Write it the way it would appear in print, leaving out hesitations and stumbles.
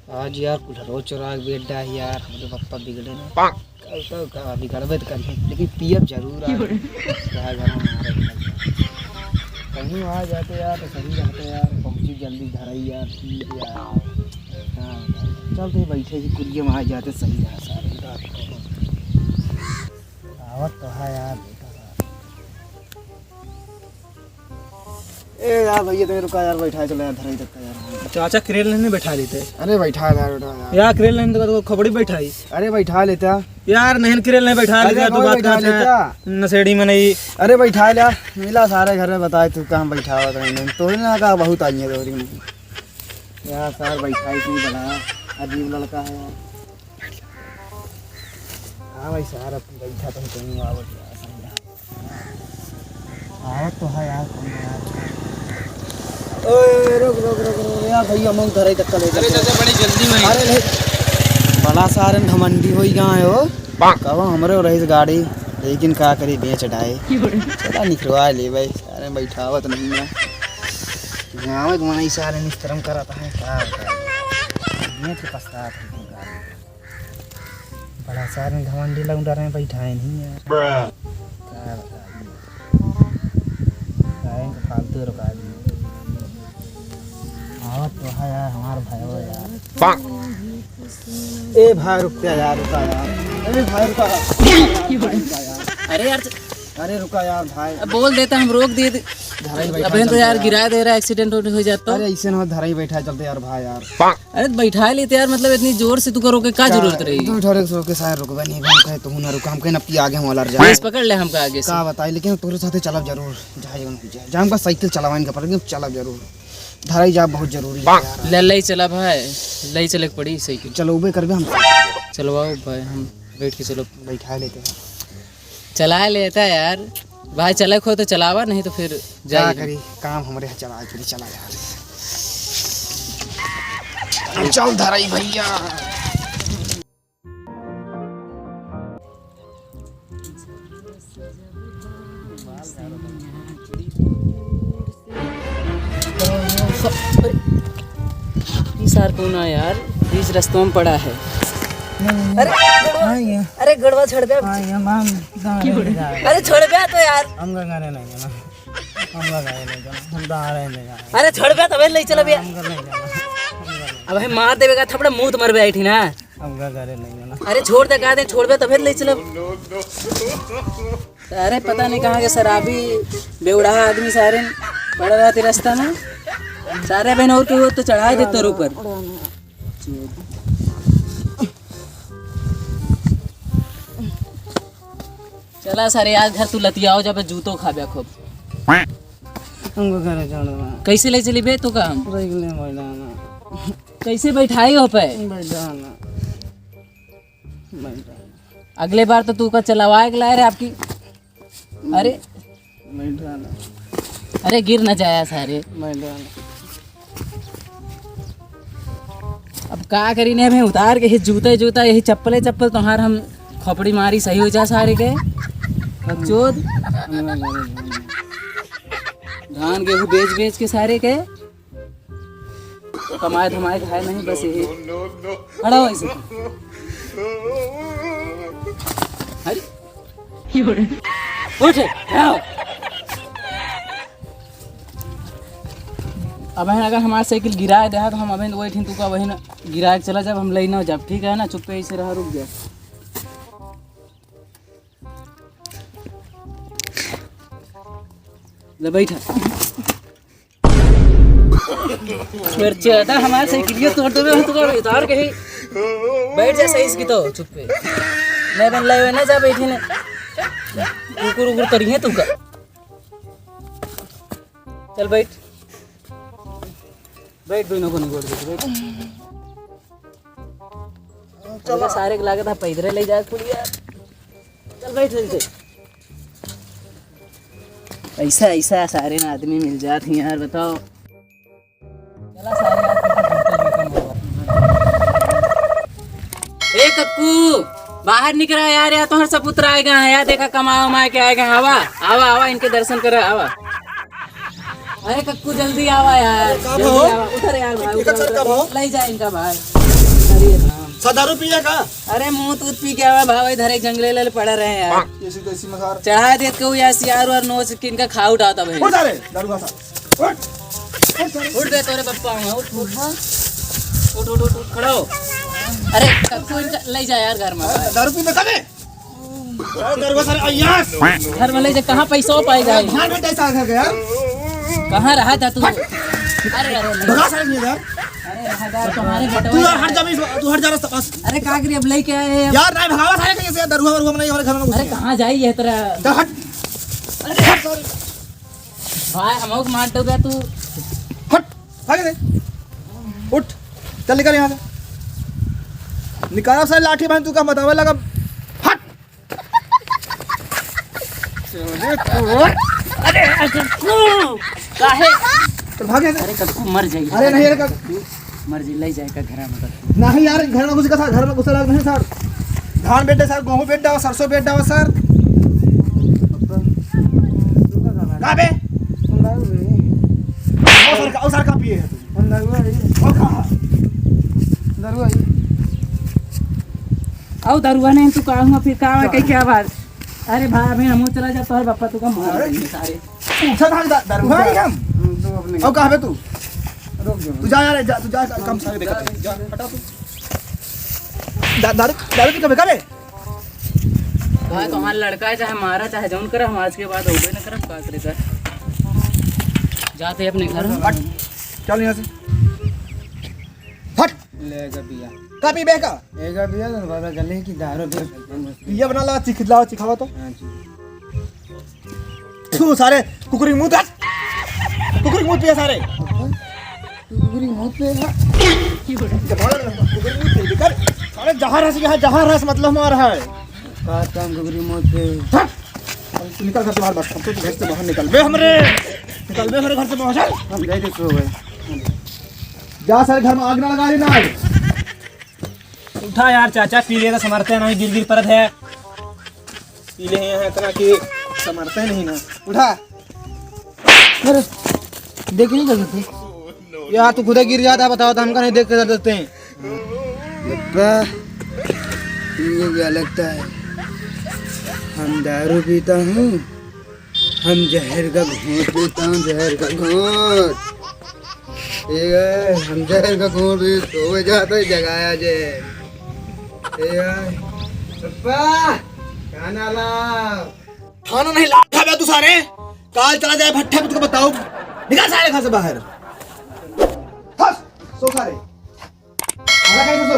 आज यार कुल्हड़ो चुरा के बेटा है यार, हमारे पापा बिगड़े ने कल तो बिगड़बे तो करिए, लेकिन पियब जरूर आ क्या घर में आ रहे कहीं आ जाते यार तो सही रहते यार, पहुँची जल्दी घर आई यार, ठीक यार। हाँ चलते बैठे ही कुरिये में आ जाते सही रहा सारे रात को आवत तो है यार। ए यार भैया तो रुका यार, बैठा चलो यार धराई तक यार। चाचा करेल नहीं बैठा लेते अरे बैठा यार बेटा यार करेल नहीं तो खबड़ी बैठाई अरे बैठा लेता यार नहीं करेल नहीं बैठा लेता तो बात बैठा लेता नशेड़ी में नहीं। अरे बैठा लिया मिला सारे घर में बताए तू कहाँ बैठा हुआ था तो ना कहा बहुत आई है दोहरी में यार सर बैठा ही नहीं बना अजीब लड़का है यार। हाँ भाई सर अब बैठा तो कहीं आवत आवत तो है यार। ओए रुक रुक रुक रुक यार भैया हम धराई तक ले अरे चाचा बड़ी जल्दी में अरे नहीं बड़ा सारे घमंडी हो गए हो कब हमरे रही गाड़ी, लेकिन का करी बेच डाए चला निकलवा ले भाई सारे बैठावत नहीं है गाँव में मना सारे निस्तरम कराता है का बेच के पछतात बड़ा सारे घमंडी लौंडा रहे बैठाए नहीं यार क्या बताइए फालतू रुका दी तो है यार हमारा भाई हो यार। ए भाई रुक यार रुका यार, अरे भाई रुका यार। अरे यार अरे रुका यार भाई, अब बोल देता हम रोक दिए अबे तो यार गिरा दे रहा एक्सीडेंट हो जाता अरे ऐसे ना धरा ही बैठा चलते यार भाई यार। अरे बैठा लेते यार, मतलब इतनी जोर से तू करोगे क्या जरूरत रही तुम थोड़े सो के साथ रुकबे नहीं हम कहे तू ना रुक हम कहे नपकी आगे हम अलर जाए बस पकड़ ले हमका आगे से का बताई, लेकिन तोरे साथे चलब जरूर जाए जाम का साइकिल चलावाइन का पर चलब जरूर धराई जा बहुत जरूरी है यार। ले ले चला भाई ले चले पड़ी साइकिल चलोबे करबे हम चलवाओ भाई हम बैठ के चलो बैठा लेते हैं चला लेता यार भाई चले खो तो चलावा नहीं तो फिर जा करी काम हमारे यहाँ चला करी चला यार चल धराई भैया। सार कौन है यार बीच रास्तों में पड़ा है। अरे गड़वा छोड़ दे अरे छोड़ बे तो यार हम गाने नहीं जाना हम गाने नहीं जाना हम दारे नहीं जाना अरे छोड़ बे तबे ले चल बे हम नहीं जाना अब हम मार देवेगा थपड़ा मुंह तो मर बे बैठी ना हम गाने नहीं जाना अरे छोड़ दे कहा दे छोड़ बे तबे ले चल। अरे पता नहीं कहाँ के शराबी बेउड़ा आदमी सारे पड़ रहा थे रास्ता में सारे बहन और के वो तो चढ़ा देते ऊपर। चला सारे आज घर तू लतियाओ जब जूतो खाबे खूब हमको घरे जाना कैसे ले चली बे तू का हम रेगले बैठाना कैसे बैठाई हो पे बैठाना अगले बार तो तू का चलावाए के लाए रे आपकी। अरे बैठाना अरे गिर न जाया सारे बैठाना अब का करी ने हमें उतार के जूते जूता यही चप्पले चप्पल तुम्हार हम खोपड़ी मारी सही हो जा सारे के चोद धान गेहूँ बेच बेच के सारे के कमाए धमाए खाए नहीं बस यही खड़ा हो ऐसे उठ अब अगर हमारा साइकिल गिराए दे तो हम अभी वही तू का वही ना गिराए चला जब हम ले ना जब ठीक है ना चुप पे ऐसे रहा रुक गया ले बैठा हमारे साइकिल तोड़ दे तो उतार के ही बैठ जा सही इसकी तो चुप पे नहीं बन ला ना जा बैठे ने कुकुर उकुर करिए तू का चल बैठ बैठ दोनों को निगोड़ दे बैठ चलो सारे के लागत है पैदरे ले जाए थोड़ी यार चल बैठ जल्दी ऐसा ऐसा सारे ना आदमी मिल जाते हैं यार बताओ चला सारे ए कक्कू बाहर निकला यार या तो हर सपुत्र आएगा यार देखा कमाओ माए के आएगा आवा आवा आवा इनके दर्शन करो आवा अरे कक्कू जल्दी आवा यार जल्दी आवा उधर यार भाई उधर ले जा इनका भाई दारू पिया का अरे मुंह तूत पी के आवा भाव इधर एक जंगले ले पड़ रहे हैं यार ऐसी तैसी मसार चढ़ा देत को या सियार और नोच किन का खा उठाता भाई उठ सारे दारू का सा उठ दे तोरे पप्पा हूं उठ उठ उठ उठ खड़ा हो अरे कब इनका ले जा यार घर में दारू पी में कबे दारू का सारे अय्यास घर में ले जा कहां पैसा पाएगा भान में कैसा घर गया कहां रहा था तू अरे अरे भगा सारे नहीं यार अरे रहादार तुम्हारे बेटा तू यार हट जा तू हट जा रास्ता पास अरे का करी अब लेके आए हैं यार नहीं भगावा सारे कहीं से दारू वारू नहीं हमारे घर में अरे कहां जाई है तेरा तो हट भाई हमको मार दोगे तू हट भागे दे उठ चल निकल यहाँ से निकाला सारे लाठी बहन तू का बतावे लगा हट अरे काहे तो भागे अरे कब मर जाएगी अरे नहीं अरे मर जी ले जाएगा घर में नहीं यार घर में घुस का घर में घुसा लग नहीं सर धान बेटे सर गेहूं बेट डावा सरसों बेट डावा सर का बे ओ सर का पिए है तू ओ खा दारू आई आओ दरुआ नहीं तू कहूँगा फिर कहा कहीं क्या बात अरे भाई अभी हम चला जा तो पापा तू का मार देंगे सारे पूछा था दारू भाई हम ओ कहां बे तू तू जा यार जा तू जा कम सारे देखा जा हटा तू दारू दारू की कबे कबे भाई तो हमारा लड़का है चाहे हमारा चाहे जौन करे हम आज के बाद होबे न करब का करे कर जाते अपने घर हट चल यहां से हट लेगा बिया का पी बे का लेगा बिया तो बाबा गले की दारू पे ये बना ला चिखला चिखावा तो हां जी तू सारे कुकुरी मुंह दस कुकुरी मुंह पिया सारे पूरी मुंह पे कुकुरी मुंह पी कर सारे जहां रस मतलब हमारा है बात काम गुगरी मुंह पे तू निकल घर से बाहर बस अब तो तू घर से बाहर निकल बे हमरे घर से बाहर चल हम गए थे सो गए जा सारे घर में आग ना लगा लेना उठा यार चाचा पी लेगा समरते नहीं गिर गिर परत है पी ले हैं इतना कि समरते नहीं ना उठा अरे देख नहीं कर सकते यार तू खुद गिर जाता बताओ तो हमका नहीं देख कर देते हैं पप्पा मुझे क्या लगता है हम दारू पीता हूँ हम जहर का घूंट पीता हूँ जहर का घूंट ठीक है हम जहर का घूंट भी सोए जाते जगाया जे ठीक है पप्पा खाना लाओ खाना नहीं ला खा बे तू सारे काल चला जाए भट्टे में तुझको बताओ निकाल सारे घर से बाहर हस सो सारे खाना खाई तो सो